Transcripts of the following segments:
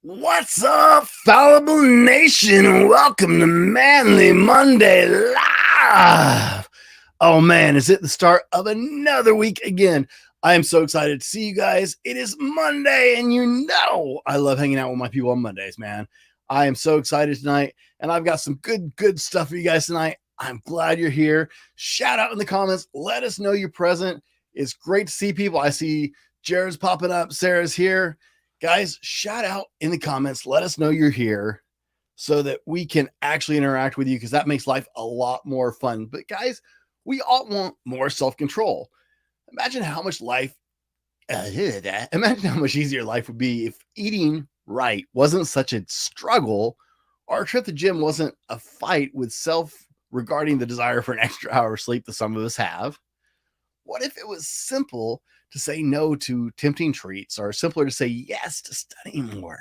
What's up, Fallible Nation? Welcome to Manly Monday Live. Oh man, is it the start of another week again? I am so excited to see you guys. It is Monday, and you know I love hanging out with my people on Mondays, man. I am so excited tonight, and I've got some good stuff for you guys tonight. I'm glad you're here. Shout out in the comments. Let us know you're present. It's great to see people. I see Jared's popping up. Sarah's here. Guys, shout out in the comments. Let us know you're here so that we can actually interact with you, because that makes life a lot more fun. But guys, we all want more self-control. Imagine how much imagine how much easier life would be if eating right wasn't such a struggle, or a trip to the gym wasn't a fight with self regarding the desire for an extra hour of sleep that some of us have. What if it was simple to say no to tempting treats, or simpler to say yes to studying more?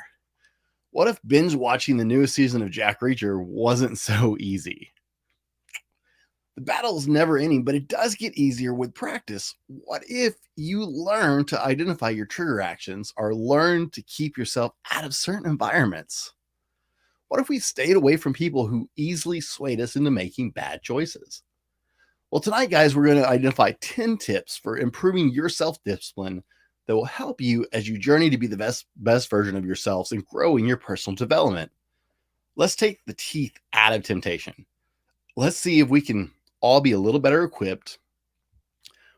What if binge watching the newest season of Jack Reacher wasn't so easy? The battle is never ending, but it does get easier with practice. What if you learn to identify your trigger actions, or learn to keep yourself out of certain environments? What if we stayed away from people who easily swayed us into making bad choices? Well, tonight, guys, we're going to identify 10 tips for improving your self-discipline that will help you as you journey to be the best version of yourselves and grow in your personal development. Let's take the teeth out of temptation. Let's see if we can all be a little better equipped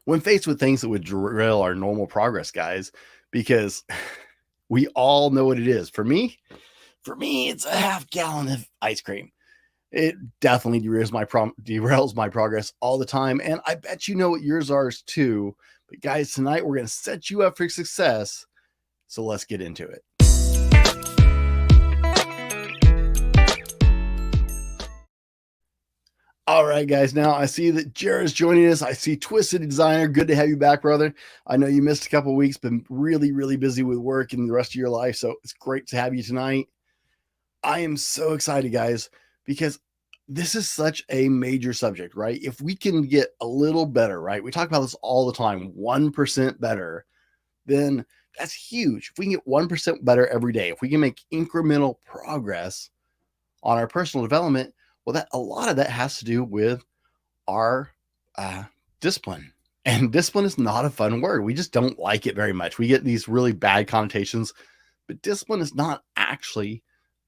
when faced with things that would derail our normal progress, guys, because we all know what it is. For me, it's a half gallon of ice cream. It definitely derails my progress all the time, and I bet you know what yours are too. But guys, tonight we're going to set you up for success, so let's get into it. All right, guys, now I see that Jared's joining us. I see Twisted Designer. Good to have you back, brother. I know you missed a couple of weeks, been really busy with work and the rest of your life, so it's great to have you tonight. I am so excited, guys, because this is such a major subject, right? If we can get a little better, right? We talk about this all the time, 1% better, then that's huge. If we can get 1% better every day, if we can make incremental progress on our personal development, well, that a lot of that has to do with our discipline. And discipline is not a fun word. We just don't like it very much. We get these really bad connotations, but discipline is not actually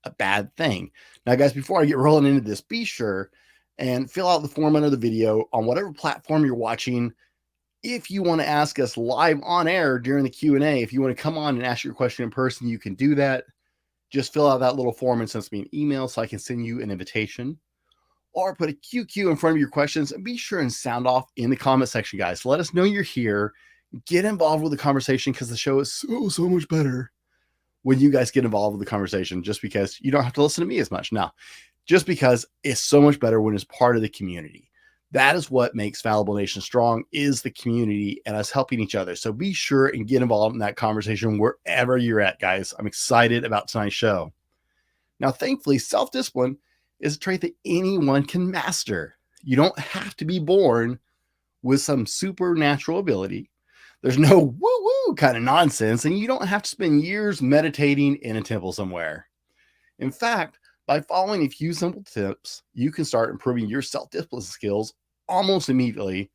a bad thing. Now, guys, before I get rolling into this, be sure and fill out the form under the video on whatever platform you're watching. If you want to ask us live on air during the Q&A, if you want to come on and ask your question in person, you can do that. Just fill out that little form and send me an email so I can send you an invitation, or put a QQ in front of your questions, and be sure and sound off in the comment section, guys. Let us know you're here. Get involved with the conversation, because the show is so much better when you guys get involved with the conversation, just because you don't have to listen to me as much. Now, just because it's so much better when it's part of the community. That is what makes Fallible Nation strong, is the community and us helping each other. So be sure and get involved in that conversation wherever you're at, guys. I'm excited about tonight's show. Now, thankfully, self-discipline is a trait that anyone can master. You don't have to be born with some supernatural ability. There's no woo-woo kind of nonsense, and you don't have to spend years meditating in a temple somewhere. In fact, by following a few simple tips, you can start improving your self-discipline skills almost immediately.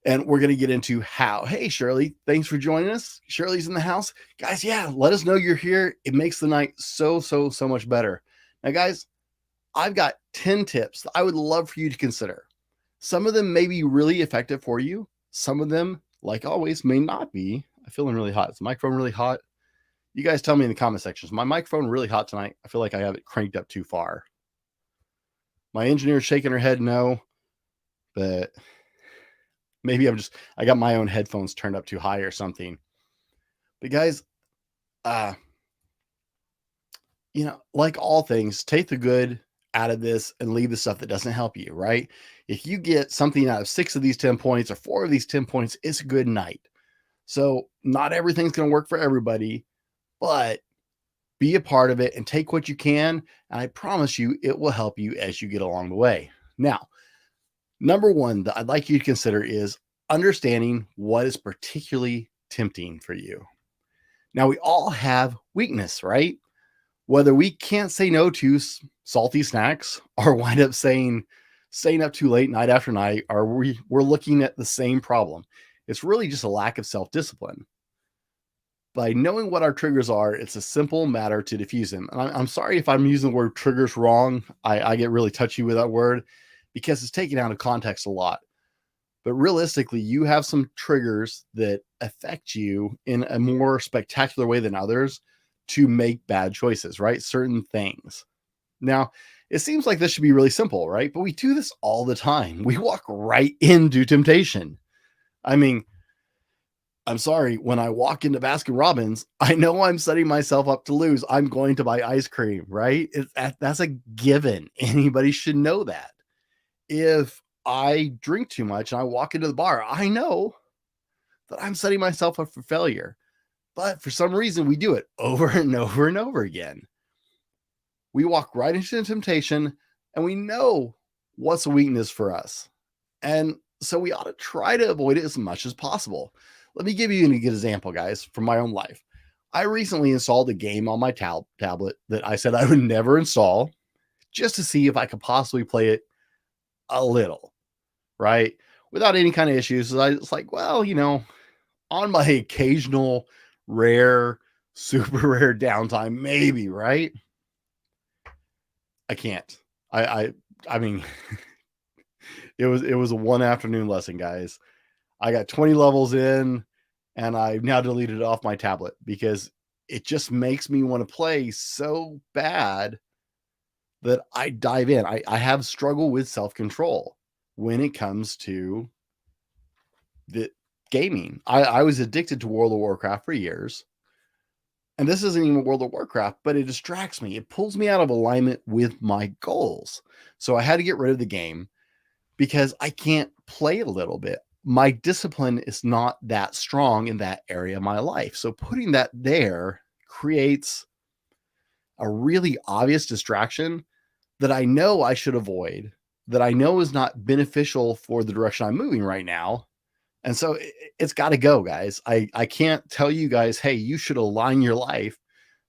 And we're going to get into how. Hey, Shirley, thanks for joining us. Shirley's in the house. Guys, yeah, let us know you're here. It makes the night so much better. Now, guys, I've got 10 tips that I would love for you to consider. Some of them may be really effective for you. Some of them, like always, may not be. I'm feeling really hot. Is the microphone really hot? You guys tell me in the comment sections. Is my microphone really hot tonight? I feel like I have it cranked up too far. My engineer's shaking her head no, but maybe I got my own headphones turned up too high or something. But guys, like all things, take the good out of this and leave the stuff that doesn't help you, right? If you get something out of 6 of these 10 points or 4 of these 10 points, it's a good night. So not everything's going to work for everybody, but be a part of it and take what you can. And I promise you, it will help you as you get along the way. Now, number 1 that I'd like you to consider is understanding what is particularly tempting for you. Now, we all have weakness, right? Whether we can't say no to salty snacks or wind up staying up too late night after night, or we're looking at the same problem. It's really just a lack of self-discipline. By knowing what our triggers are, it's a simple matter to diffuse them. And I'm sorry if I'm using the word triggers wrong. I get really touchy with that word because it's taken out of context a lot. But realistically, you have some triggers that affect you in a more spectacular way than others to make bad choices, right? Certain things. Now, it seems like this should be really simple, right? But we do this all the time. We walk right into temptation. I mean, I'm sorry, when I walk into Baskin Robbins, I know I'm setting myself up to lose. I'm going to buy ice cream, right? That's a given. Anybody should know that. If I drink too much and I walk into the bar, I know that I'm setting myself up for failure. But for some reason, we do it over and over and over again. We walk right into temptation and we know what's a weakness for us. And so we ought to try to avoid it as much as possible. Let me give you a good example, guys, from my own life. I recently installed a game on my tablet that I said I would never install just to see if I could possibly play it a little, right? Without any kind of issues. I was like, well, on my occasional rare, super rare downtime, maybe, right? I can't. I mean, it was a one afternoon lesson, guys. I got 20 levels in and I've now deleted it off my tablet because it just makes me want to play so bad that I dive in. I have struggle with self-control when it comes to the gaming. I was addicted to World of Warcraft for years. And this isn't even World of Warcraft, but it distracts me. It pulls me out of alignment with my goals. So I had to get rid of the game because I can't play a little bit. My discipline is not that strong in that area of my life. So putting that there creates a really obvious distraction that I know I should avoid, that I know is not beneficial for the direction I'm moving right now. And so it's got to go, guys. I can't tell you guys, hey, you should align your life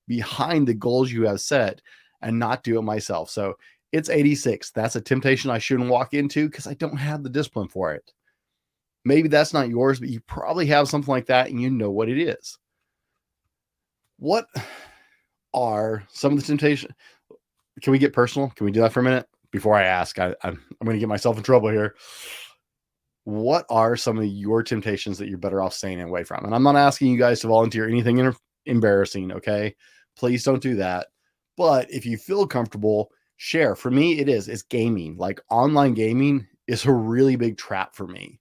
behind the goals you have set and not do it myself. So it's 86. That's a temptation I shouldn't walk into because I don't have the discipline for it. Maybe that's not yours, but you probably have something like that and you know what it is. What are some of the temptations? Can we get personal? Can we do that for a minute? Before I ask, I'm going to get myself in trouble here. What are some of your temptations that you're better off staying away from? And I'm not asking you guys to volunteer anything embarrassing, okay? Please don't do that. But if you feel comfortable, share. For me, it's gaming. Like online gaming is a really big trap for me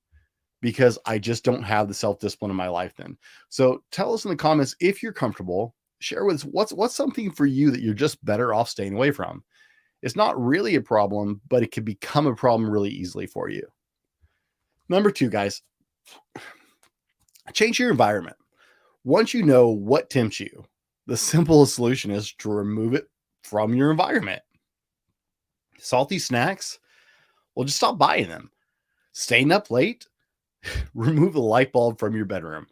because I just don't have the self-discipline in my life then. So tell us in the comments if you're comfortable. Share with us what's something for you that you're just better off staying away from. It's not really a problem, but it can become a problem really easily for you. Number 2, guys, change your environment. Once you know what tempts you, the simplest solution is to remove it from your environment. Salty snacks, well, just stop buying them. Staying up late, remove the light bulb from your bedroom.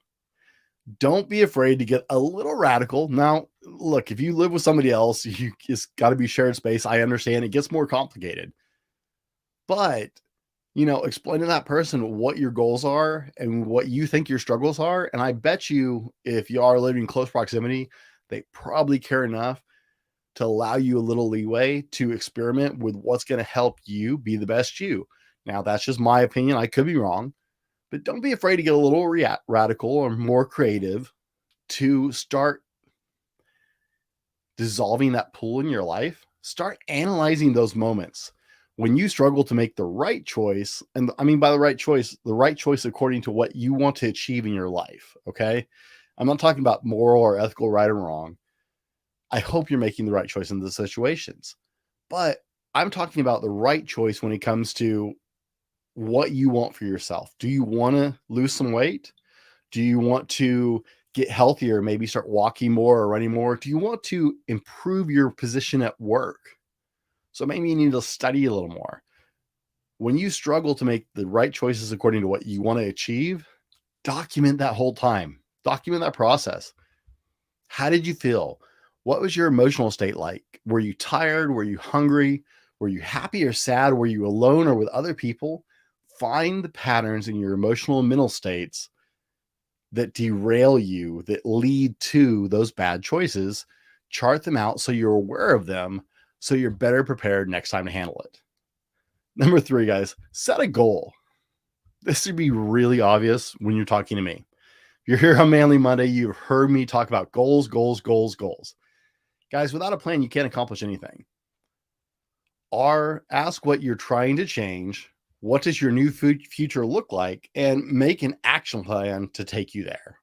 Don't be afraid to get a little radical. Now, look, if you live with somebody else, it's got to be shared space. I understand it gets more complicated. But explain to that person what your goals are and what you think your struggles are. And I bet you, if you are living in close proximity, they probably care enough to allow you a little leeway to experiment with what's going to help you be the best you. Now, that's just my opinion. I could be wrong, but don't be afraid to get a little radical or more creative to start dissolving that pool in your life. Start analyzing those moments when you struggle to make the right choice. And I mean, by the right choice according to what you want to achieve in your life. Okay. I'm not talking about moral or ethical right or wrong. I hope you're making the right choice in the situations, but I'm talking about the right choice when it comes to what you want for yourself. Do you want to lose some weight? Do you want to get healthier, maybe start walking more or running more? Do you want to improve your position at work? So maybe you need to study a little more. When you struggle to make the right choices according to what you want to achieve, document that whole time. Document that process. How did you feel? What was your emotional state like? Were you tired? Were you hungry? Were you happy or sad? Were you alone or with other people? Find the patterns in your emotional and mental states that derail you, that lead to those bad choices. Chart them out so you're aware of them, so you're better prepared next time to handle it. Number 3, guys, set a goal. This should be really obvious when you're talking to me. If you're here on Manly Monday, you've heard me talk about goals, goals, goals, goals. Guys, without a plan, you can't accomplish anything. Ask what you're trying to change. What does your new future look like? And make an action plan to take you there.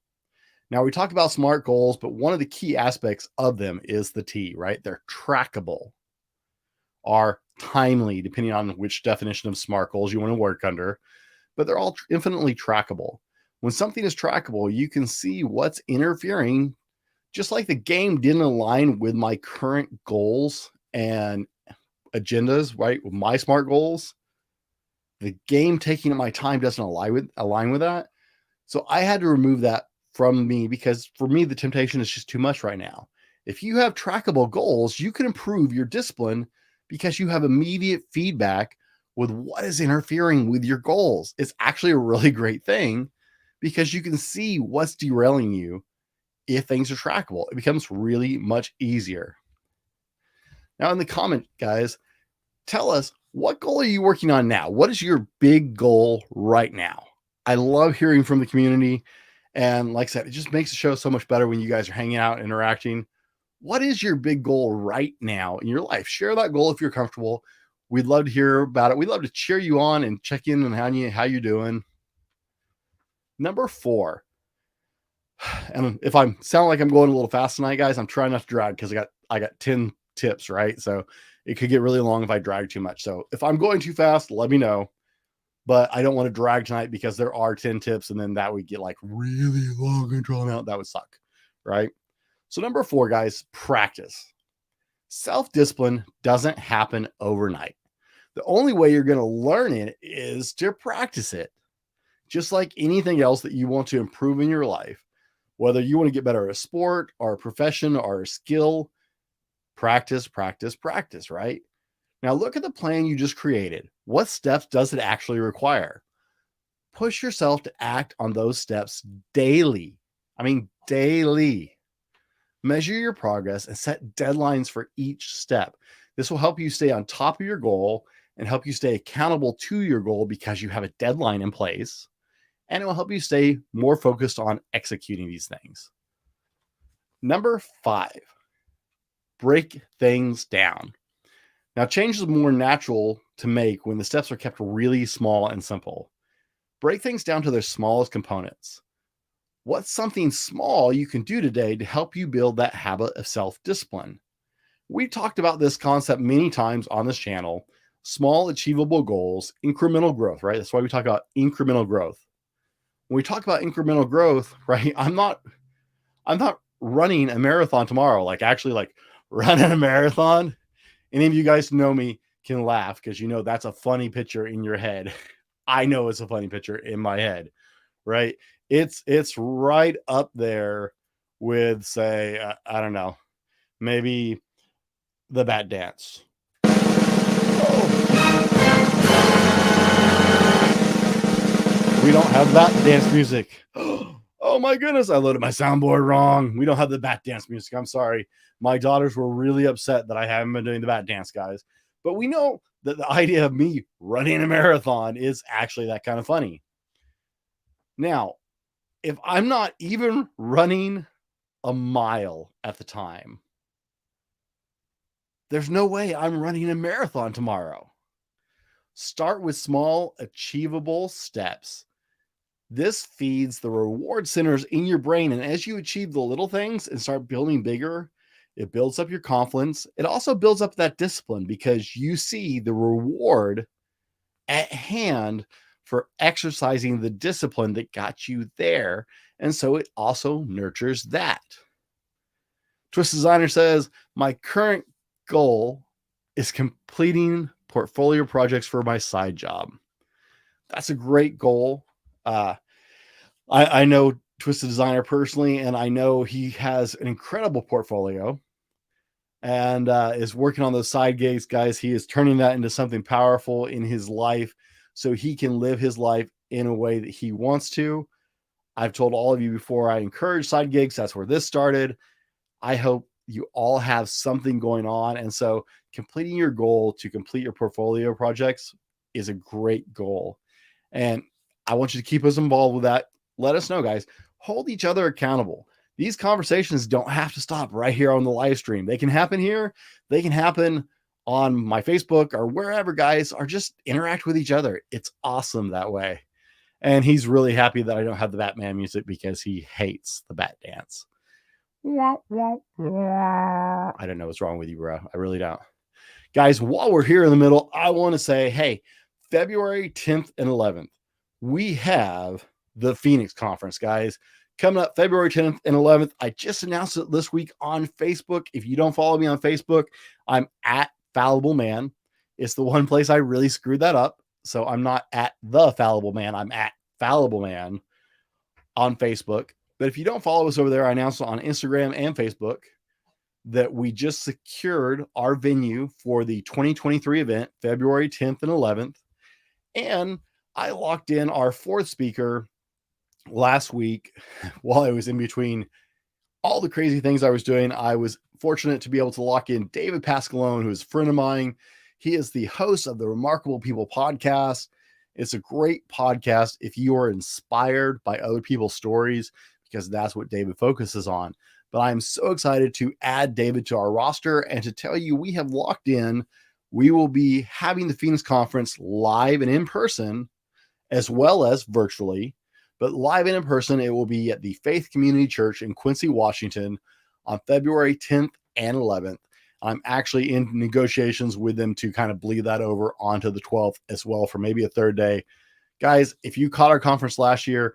Now, we talk about SMART goals, but one of the key aspects of them is the T, right? They're trackable, are timely, depending on which definition of SMART goals you want to work under, but they're all infinitely trackable. When something is trackable, you can see what's interfering. Just like the game didn't align with my current goals and agendas, right? With my SMART goals, the game taking my time doesn't align with that. So I had to remove that from me, because for me, the temptation is just too much right now. If you have trackable goals, you can improve your discipline because you have immediate feedback with what is interfering with your goals. It's actually a really great thing because you can see what's derailing you. If things are trackable, it becomes really much easier. Now, in the comment, guys, tell us, what goal are you working on now? What is your big goal right now? I love hearing from the community. And like I said, it just makes the show so much better when you guys are hanging out, interacting. What is your big goal right now in your life? Share that goal if you're comfortable. We'd love to hear about it. We'd love to cheer you on and check in on how you're doing. Number 4. And if I sound like I'm going a little fast tonight, guys, I'm trying not to drag because I got 10 tips, right? So it could get really long if I drag too much. So if I'm going too fast, let me know. But I don't want to drag tonight because there are 10 tips, and then that would get like really long and drawn out. That would suck, right? So number 4, guys, practice. Self-discipline doesn't happen overnight. The only way you're going to learn it is to practice it. Just like anything else that you want to improve in your life, whether you want to get better at a sport or a profession or a skill, practice, practice, practice, right? Now look at the plan you just created. What steps does it actually require? Push yourself to act on those steps daily. I mean, daily. Measure your progress and set deadlines for each step. This will help you stay on top of your goal and help you stay accountable to your goal because you have a deadline in place. And it will help you stay more focused on executing these things. Number 5, break things down. Now, change is more natural to make when the steps are kept really small and simple. Break things down to their smallest components. What's something small you can do today to help you build that habit of self-discipline? We've talked about this concept many times on this channel. Small, achievable goals, incremental growth, right? That's why we talk about incremental growth. When we talk about incremental growth, right? I'm not running a marathon tomorrow, like actually like running a marathon. Any of you guys know me can laugh because you know that's a funny picture in your head. I know it's a funny picture in my head, right? It's right up there with, say, I don't know, maybe the bat dance. We don't have bat dance music. Oh my goodness, I loaded my soundboard wrong. We don't have the bat dance music. I'm sorry. My daughters were really upset that I haven't been doing the bat dance, guys. But we know that the idea of me running a marathon is actually that kind of funny. Now, if I'm not even running a mile at the time, there's no way I'm running a marathon tomorrow. Start with small, achievable steps. This feeds the reward centers in your brain. And as you achieve the little things and start building bigger, it builds up your confidence. It also builds up that discipline because you see the reward at hand for exercising the discipline that got you there. And so it also nurtures that. Twist Designer says, my current goal is completing portfolio projects for my side job. That's a great goal. I know Twisted Designer personally, and I know he has an incredible portfolio. and is working on those side gigs, guys. He is turning that into something powerful in his life so he can live his life in a way that he wants to. I've told all of you before, I encourage side gigs. That's where this started. I hope you all have something going on. And so completing your goal to complete your portfolio projects is a great goal. And I want you to keep us involved with that. Let us know, guys. Hold each other accountable. These conversations don't have to stop right here on the live stream. They can happen here. They can happen on my Facebook or wherever, guys, or just interact with each other. It's awesome that way. And he's really happy that I don't have the Batman music because he hates the Bat dance. I don't know what's wrong with you, bro. I really don't. Guys, while we're here in the middle, I want to say, hey, February 10th and 11th, we have the Phoenix Conference, guys. Coming up February 10th and 11th. I just announced it this week on Facebook. If you don't follow me on Facebook, I'm at Fallible Man. It's the one place I really screwed that up. So I'm not at the Fallible Man. I'm at Fallible Man on Facebook. But if you don't follow us over there, I announced on Instagram and Facebook that we just secured our venue for the 2023 event, February 10th and 11th. And I locked in our fourth speaker last week while I was in between all the crazy things I was doing. I was fortunate to be able to lock in David Pascalone, who is a friend of mine. He is the host of the Remarkable People podcast. It's a great podcast if you are inspired by other people's stories, because that's what David focuses on. But I'm so excited to add David to our roster and to tell you we have locked in. We will be having the Phoenix Conference live and in person, as well as virtually. But live and in person, it will be at the Faith Community Church in Quincy, Washington on February 10th and 11th. I'm actually in negotiations with them to kind of bleed that over onto the 12th as well for maybe a third day. Guys, if you caught our conference last year,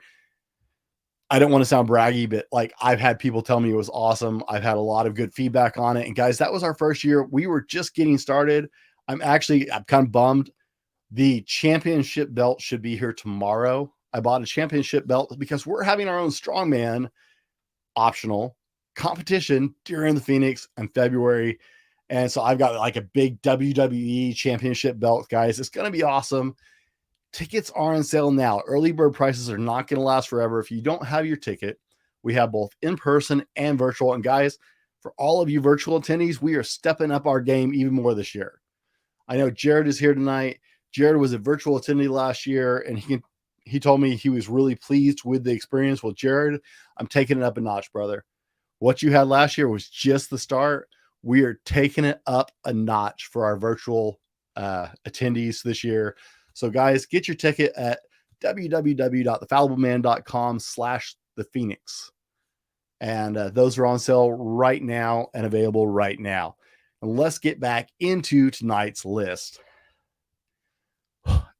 I don't want to sound braggy, but like I've had people tell me it was awesome. I've had a lot of good feedback on it. And guys, that was our first year. We were just getting started. I'm kind of bummed. The championship belt should be here tomorrow. I bought a championship belt because we're having our own strongman optional competition during the Phoenix in February. And so I've got like a big WWE championship belt, guys. It's going to be awesome. Tickets are on sale now. Early bird prices are not going to last forever. If you don't have your ticket, we have both in person and virtual. And guys, for all of you virtual attendees, we are stepping up our game even more this year. I know Jared is here tonight. Jared was a virtual attendee last year, and he told me he was really pleased with the experience. Well, Jared, I'm taking it up a notch, brother. What you had last year was just the start. We are taking it up a notch for our virtual attendees this year. So guys, get your ticket at www.thefallibleman.com/thephoenix. And those are on sale right now and available right now. And let's get back into tonight's list.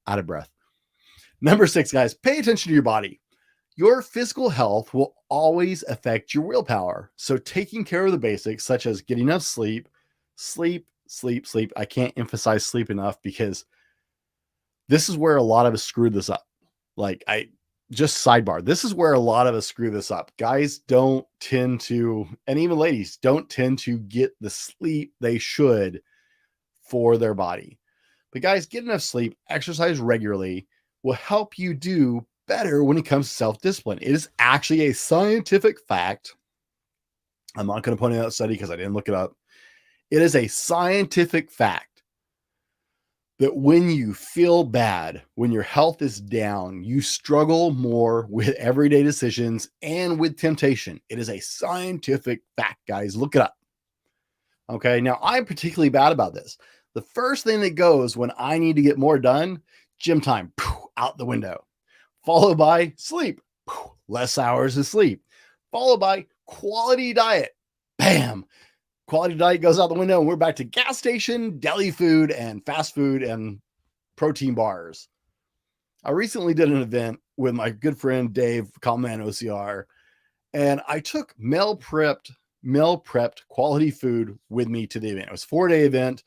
Out of breath. Number 6, guys, pay attention to your body. Your physical health will always affect your willpower. So taking care of the basics, such as getting enough sleep. I can't emphasize sleep enough, because this is where a lot of us screw this up. Sidebar, this is where a lot of us screw this up. Guys don't tend to, and even ladies don't tend to get the sleep they should for their body. But guys, get enough sleep, exercise regularly will help you do better when it comes to self-discipline. It is actually a scientific fact. I'm not going to point out a study because I didn't look it up. It is a scientific fact that when you feel bad, when your health is down, you struggle more with everyday decisions and with temptation. It is a scientific fact, guys. Look it up. Okay, now I'm particularly bad about this. The first thing that goes when I need to get more done, gym time, out the window. Followed by sleep, less hours of sleep. Followed by quality diet, bam. Quality diet goes out the window, and we're back to gas station, deli food, and fast food, and protein bars. I recently did an event with my good friend Dave, Common OCR, and I took meal prepped quality food with me to the event. It was a 4-day event,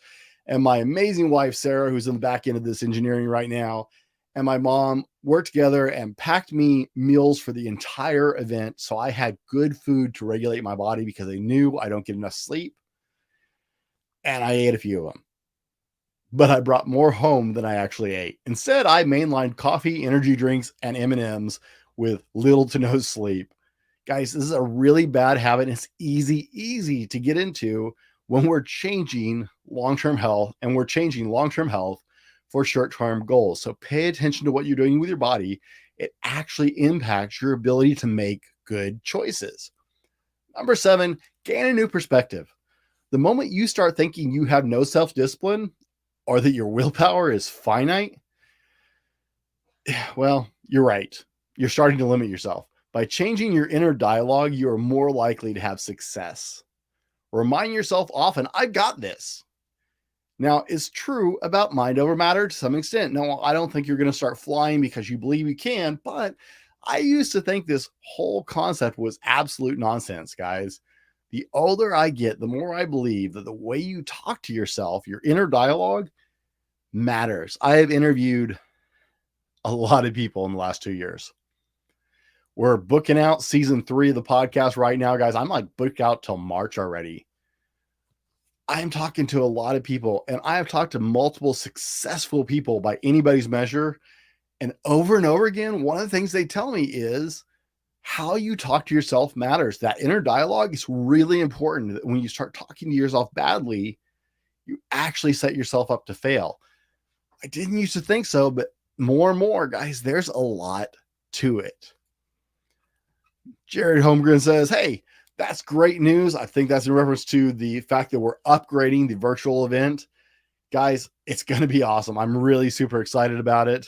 and my amazing wife, Sarah, who's in the back end of this engineering right now, and my mom worked together and packed me meals for the entire event. So I had good food to regulate my body because I knew I don't get enough sleep. and I ate a few of them. But I brought more home than I actually ate. Instead, I mainlined coffee, energy drinks, and M&Ms with little to no sleep. Guys, this is a really bad habit. It's easy to get into when we're changing long-term health and we're changing long-term health for short-term goals. So pay attention to what you're doing with your body. It actually impacts your ability to make good choices. Number 7, gain a new perspective. The moment you start thinking you have no self-discipline or that your willpower is finite, well, you're right. You're starting to limit yourself. By changing your inner dialogue, you are more likely to have success. Remind yourself often, I got this. Now, it's true about mind over matter to some extent. No, I don't think you're going to start flying because you believe you can, but I used to think this whole concept was absolute nonsense, guys. The older I get, the more I believe that the way you talk to yourself, your inner dialogue, matters. I have interviewed a lot of people in the last 2 years. We're booking out season 3 of the podcast right now, guys. I'm like booked out till March already. I am talking to a lot of people, and I have talked to multiple successful people by anybody's measure. And over again, one of the things they tell me is how you talk to yourself matters. That inner dialogue is really important. That when you start talking to yourself badly, you actually set yourself up to fail. I didn't used to think so, but more and more, guys, there's a lot to it. Jared Holmgren says, hey, that's great news. I think that's in reference to the fact that we're upgrading the virtual event. Guys, it's going to be awesome. I'm really super excited about it.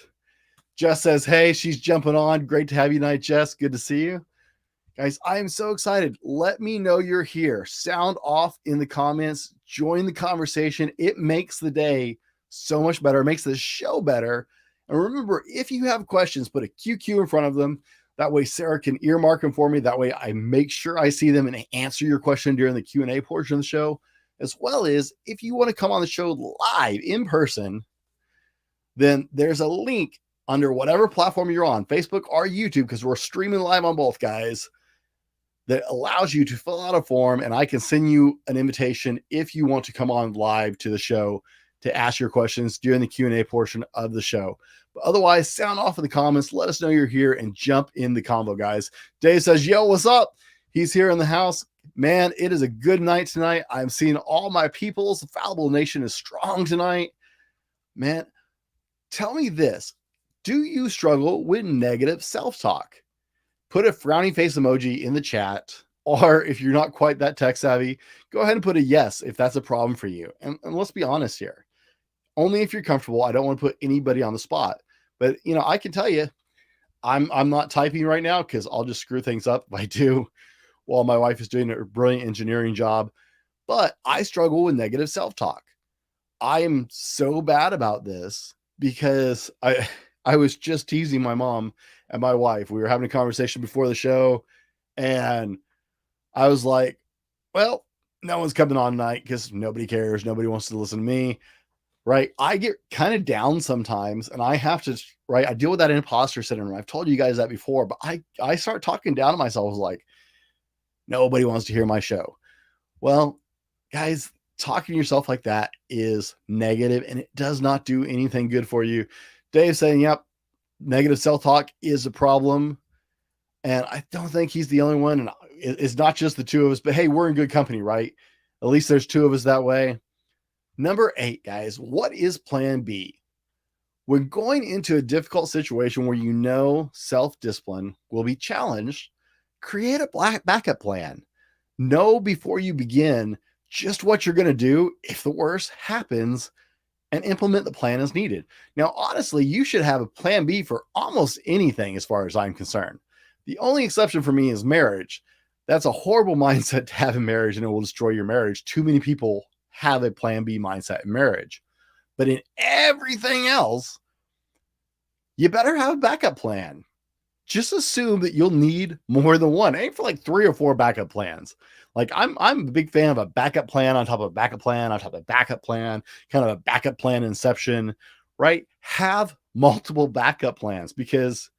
Jess says, hey, she's jumping on. Great to have you tonight, Jess. Good to see you. Guys, I am so excited. Let me know you're here. Sound off in the comments. Join the conversation. It makes the day so much better. It makes the show better. And remember, if you have questions, put a QQ in front of them. That way Sarah can earmark them for me. That way I make sure I see them and answer your question during the Q&A portion of the show. As well as if you want to come on the show live in person, then there's a link under whatever platform you're on, Facebook or YouTube, because we're streaming live on both, guys, that allows you to fill out a form, and I can send you an invitation if you want to come on live to the show to ask your questions during the Q&A portion of the show. But otherwise, sound off in the comments. Let us know you're here and jump in the combo, guys. Dave says, yo, what's up? He's here in the house. Man, it is a good night tonight. I'm seeing all my peoples. The Fallible Nation is strong tonight. Man, tell me this. Do you struggle with negative self-talk? Put a frowny face emoji in the chat, or if you're not quite that tech savvy, go ahead and put a yes if that's a problem for you. And let's be honest here. Only if you're comfortable. I don't want to put anybody on the spot. But, you know, I can tell you, I'm not typing right now because I'll just screw things up if I do while my wife is doing a brilliant engineering job. But I struggle with negative self-talk. I am so bad about this because I was just teasing my mom and my wife. We were having a conversation before the show, and I was like, well, no one's coming on tonight because nobody cares. Nobody wants to listen to me. Right. I get kind of down sometimes, and I have to, right. I deal with that imposter syndrome. I've told you guys that before, but I start talking down to myself. I was like, nobody wants to hear my show. Well, guys, talking to yourself like that is negative, and it does not do anything good for you. Dave saying, yep, negative self-talk is a problem. And I don't think he's the only one. And it's not just the two of us, but hey, we're in good company, right? At least there's two of us that way. Number 8, guys, what is plan B? When going into a difficult situation where you know self-discipline will be challenged, create a backup plan. Know before you begin just what you're going to do if the worst happens, and implement the plan as needed. Now, honestly, you should have a plan B for almost anything as far as I'm concerned. The only exception for me is marriage. That's a horrible mindset to have in marriage, and it will destroy your marriage. Too many people have a plan B mindset in marriage. But in everything else, you better have a backup plan. Just assume that you'll need more than one. Aim for like 3 or 4 backup plans. Like I'm a big fan of a backup plan on top of a backup plan on top of a backup plan, kind of a backup plan inception, right? Have multiple backup plans, because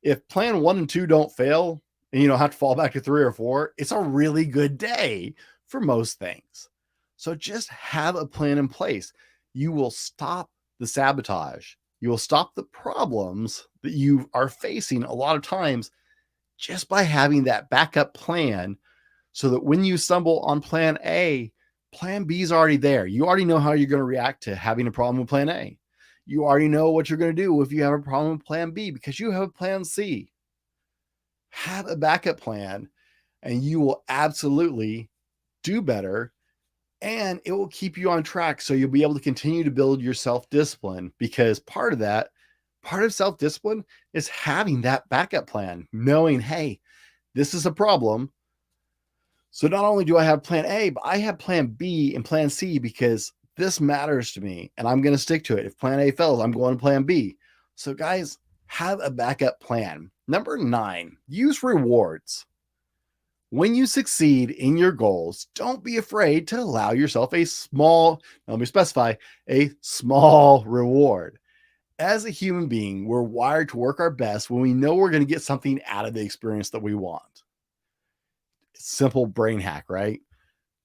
if plan 1 and 2 don't fail and you don't have to fall back to 3 or 4, it's a really good day for most things. So just have a plan in place. You will stop the sabotage. You will stop the problems that you are facing a lot of times just by having that backup plan, so that when you stumble on plan A, plan B is already there. You already know how you're going to react to having a problem with plan A. You already know what you're going to do if you have a problem with plan B because you have a plan C. Have a backup plan and you will absolutely do better, and it will keep you on track. So you'll be able to continue to build your self-discipline, because part of self-discipline is having that backup plan, knowing, hey, this is a problem. So not only do I have plan A, but I have plan B and plan C because this matters to me and I'm going to stick to it. If plan A fails, I'm going to plan B. So guys, have a backup plan. Number 9, use rewards. When you succeed in your goals, don't be afraid to allow yourself a small reward. As a human being, we're wired to work our best when we know we're going to get something out of the experience that we want. Simple brain hack, right?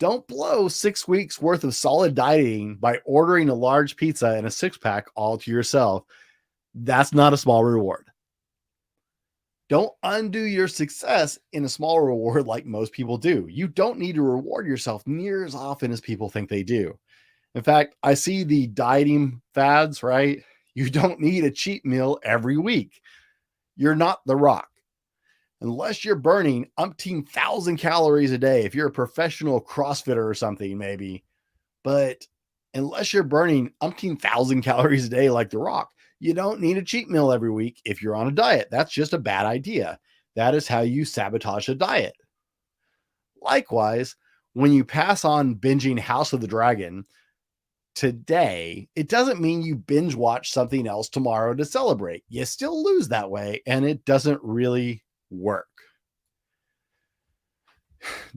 Don't blow 6 weeks worth of solid dieting by ordering a large pizza and a 6-pack all to yourself. That's not a small reward. Don't undo your success in a small reward like most people do. You don't need to reward yourself near as often as people think they do. In fact, I see the dieting fads, right? You don't need a cheat meal every week. You're not The Rock. Unless you're burning umpteen thousand calories a day, if you're a professional CrossFitter or something, maybe. But unless you're burning umpteen thousand calories a day like The Rock, you don't need a cheat meal every week if you're on a diet. That's just a bad idea. That is how you sabotage a diet. Likewise, when you pass on binging House of the Dragon today, it doesn't mean you binge watch something else tomorrow to celebrate. You still lose that way, and it doesn't really work.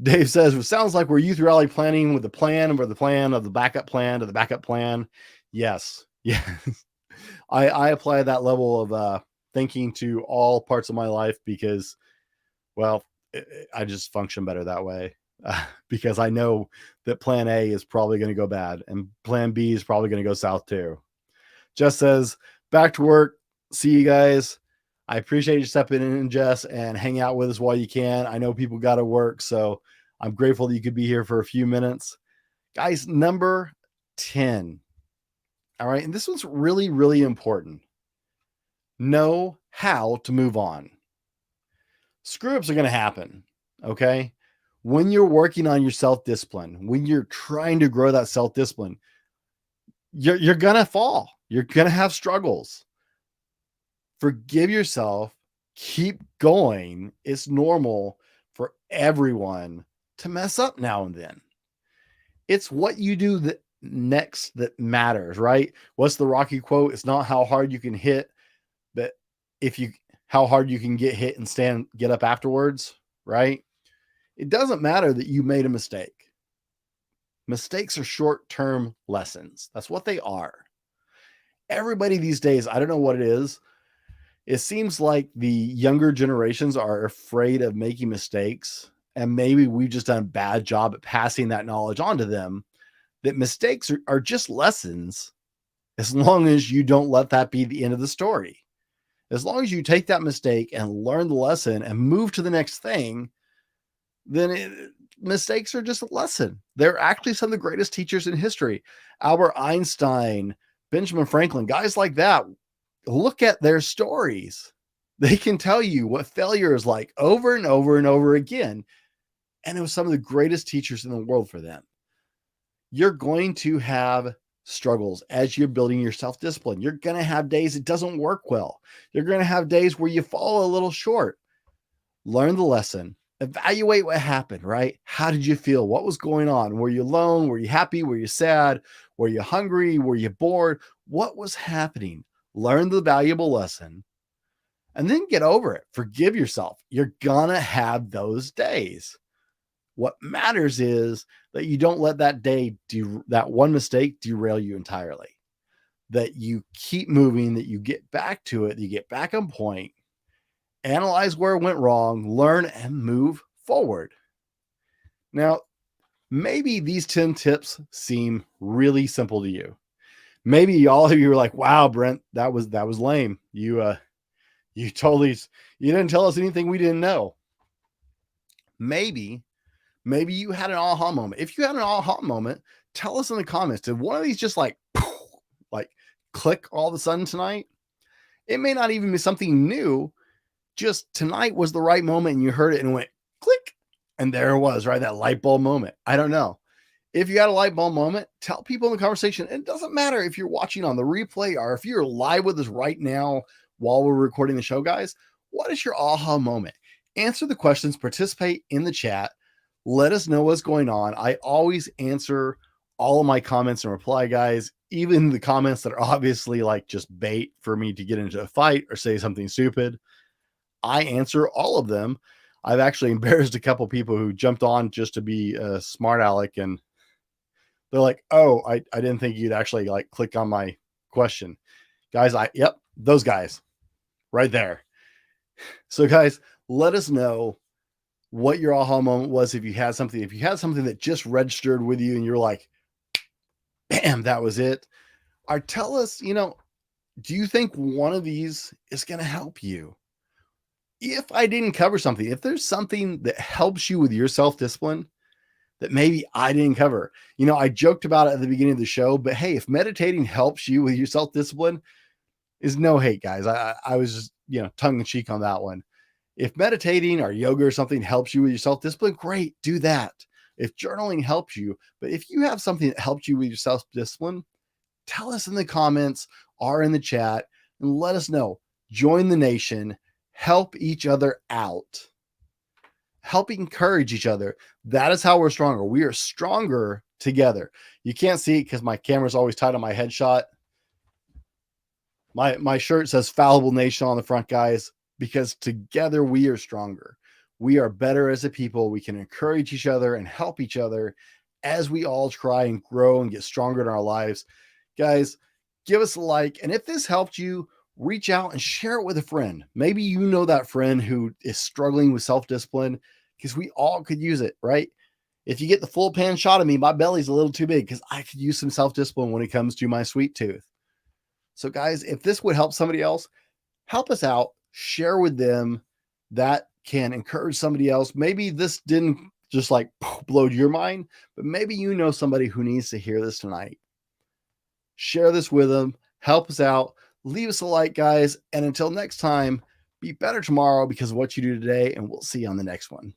Dave says, it sounds like we're youth rally planning with the plan of the plan of the backup plan to the backup plan. Yes. Yeah. I apply that level of thinking to all parts of my life because, well, I just function better that way, because I know that plan A is probably going to go bad and plan B is probably going to go south too. Jess says, back to work. See you guys. I appreciate you stepping in, Jess, and hang out with us while you can. I know people got to work, so I'm grateful that you could be here for a few minutes. Guys, number 10. All right, and this one's really, really important. Know how to move on. Screw-ups are going to happen, okay? When you're working on your self-discipline, when you're trying to grow that self-discipline, you're going to fall. You're going to have struggles. Forgive yourself, keep going. It's normal for everyone to mess up now and then. It's what you do next that matters, right? What's the Rocky quote? It's not how hard you can hit, but how hard you can get hit and get up afterwards, right? It doesn't matter that you made a mistake. Mistakes are short-term lessons. That's what they are. Everybody these days, I don't know what it is. It seems like the younger generations are afraid of making mistakes, and maybe we've just done a bad job at passing that knowledge on to them, that mistakes are just lessons, as long as you don't let that be the end of the story. As long as you take that mistake and learn the lesson and move to the next thing, then mistakes are just a lesson. They're actually some of the greatest teachers in history. Albert Einstein, Benjamin Franklin, guys like that. Look at their stories. They can tell you what failure is like over and over and over again. And it was some of the greatest teachers in the world for them. You're going to have struggles as you're building your self-discipline. You're going to have days it doesn't work well. You're going to have days where you fall a little short. Learn the lesson. Evaluate what happened, right? How did you feel? What was going on? Were you alone? Were you happy? Were you sad? Were you hungry? Were you bored? What was happening? Learn the valuable lesson, and then get over it. Forgive yourself. You're gonna have those days. What matters is that you don't let that one mistake derail you entirely, that you keep moving, that you get back to it, that you get back on point, analyze where it went wrong, learn, and move forward. Now, Maybe these 10 tips seem really simple to you. Maybe all of you are like, wow, Brent, that was lame. You totally, you didn't tell us anything we didn't know. Maybe you had an aha moment. If you had an aha moment, tell us in the comments. Did one of these just like click all of a sudden tonight? It may not even be something new. Just tonight was the right moment and you heard it and went click. And there it was, right? That light bulb moment. I don't know. If you had a light bulb moment, tell people in the conversation. It doesn't matter if you're watching on the replay or if you're live with us right now while we're recording the show, guys. What is your aha moment? Answer the questions, participate in the chat. Let us know what's going on. I always answer all of my comments and reply, guys, even the comments that are obviously like just bait for me to get into a fight or say something stupid. I answer all of them. I've actually embarrassed a couple people who jumped on just to be a smart aleck, and they're like, oh, I didn't think you'd actually like click on my question. Guys, yep, those guys right there. So guys, let us know what your aha moment was. If you had something that just registered with you and you're like, bam, that was it. Or tell us, do you think one of these is going to help you? If I didn't cover something, if there's something that helps you with your self-discipline that maybe I didn't cover, I joked about it at the beginning of the show, but hey, if meditating helps you with your self-discipline, is no hate, guys. I was just, tongue in cheek on that one. If meditating or yoga or something helps you with your self-discipline, great, do that. If journaling helps you, but if you have something that helps you with your self-discipline, tell us in the comments or in the chat and let us know. Join the nation, help each other out, help encourage each other. That is how we're stronger. We are stronger together. You can't see it because my camera's always tight on my headshot. My shirt says Fallible Nation on the front, guys, because together we are stronger. We are better as a people. We can encourage each other and help each other as we all try and grow and get stronger in our lives. Guys, give us a like. And if this helped you, reach out and share it with a friend. Maybe you know that friend who is struggling with self-discipline, because we all could use it, right? If you get the full pan shot of me, my belly's a little too big because I could use some self-discipline when it comes to my sweet tooth. So guys, if this would help somebody else, help us out, share with them. That can encourage somebody else. Maybe this didn't just like blow your mind, but maybe you know somebody who needs to hear this tonight. Share this with them, help us out, leave us a like, guys. And until next time, be better tomorrow because of what you do today, and we'll see you on the next one.